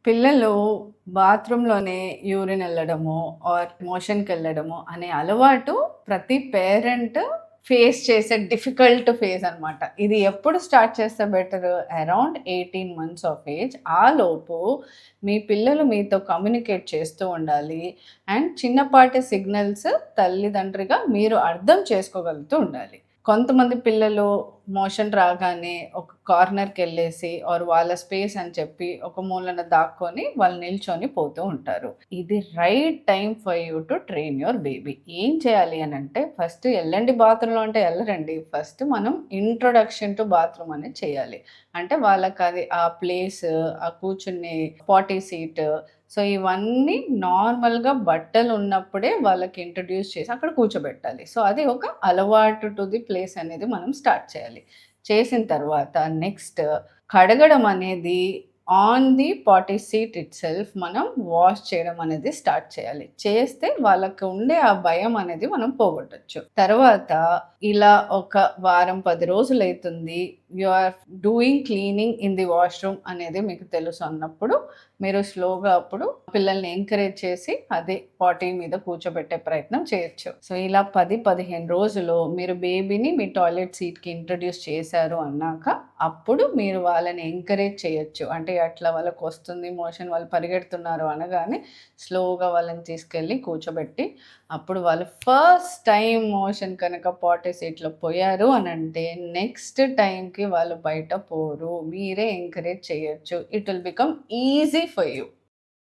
పిల్లలు బాత్రూంలోనే urine ఎళ్ళడము are మోషన్‌కెళ్ళడము అనే అలవాటు ప్రతి పేరెంట్ ఫేస్ చేసే డిఫికల్ట్ ఫేజ్ అనమాట. ఇది ఎప్పుడు స్టార్ట్ చేస్తే better? Around 18 months of age. ఆలోపు మీ పిల్లలు మీతో కమ్యూనికేట్ చేస్తూ ఉండాలి. అండ్ చిన్నపాటి సిగ్నల్స్ తల్లిదండ్రిగా మీరు అర్థం చేసుకోగలుగుతూ ఉండాలి. కొంతమంది పిల్లలు మోషన్ రాగానే ఒక కార్నర్‌కెళ్ళేసి ఆర్ వాళ్ళ స్పేస్ అని చెప్పి ఒక మూలన దాక్కొని వాళ్ళు నిల్చొని పోతూ ఉంటారు. ఇది right time for you to train your baby. ఏం చేయాలి అనంటే ఫస్ట్ ఎళ్ళండి బాత్రూమ్‌లో అంటే ఎళ్ళరండి. ఫస్ట్ మనం ఇంట్రొడక్షన్ టు బాత్రూమ్ అనేది చేయాలి. అంటే వాళ్ళకది ఆ ప్లేస్, ఆ కూర్చునే పాటీ సీట్, సో ఇవన్నీ నార్మల్‌గా బట్టలున్నప్పుడే వాళ్ళకి ఇంట్రొడ్యూస్ చేసి అక్కడ కూర్చోబెట్టాలి. సో అది ఒక అలవాటు టు ది ప్లేస్ అనేది మనం స్టార్ట్ చేయాలి. చేసిన తర్వాత నెక్స్ట్ కడగడం అనేది on the potty seat itself మనం వాష్ చేయడం అనేది స్టార్ట్ చేయాలి. చేస్తే వాళ్ళకి ఉండే ఆ భయం అనేది మనం పోగొట్టొచ్చు. తర్వాత ఇలా ఒక వారం, 10 రోజులైతుంది. You are doing cleaning in the washroom అనేది మీకు తెలుసు అన్నప్పుడు మీరు స్లోగా అప్పుడు పిల్లల్ని ఎంకరేజ్ చేసి అదే పాటీ మీద కూర్చోబెట్టే ప్రయత్నం చేయొచ్చు. సో ఇలా 10, 15 రోజులు మీరు బేబీని మీ టాయిలెట్ సీట్‌కి ఇంట్రొడ్యూస్ చేశారు అన్నాక అప్పుడు మీరు వాళ్ళని ఎంకరేజ్ చేయొచ్చు. అంటే అట్లా వాళ్ళకొస్తుంది మోషన్, వాళ్ళు పరిగెడుతున్నారు అనగానే స్లోగా వాళ్ళని తీసుకెళ్ళి కూర్చోబెట్టి అప్పుడు వాళ్ళు ఫస్ట్ టైమ్ మోషన్ కనుక పాటీ సీట్‌లో పోయారు అనంటే నెక్స్ట్ టైమ్‌కి వాళ్ళు బయట పోరు. మీరే ఎంకరేజ్ చేయొచ్చు. It will become easy for you.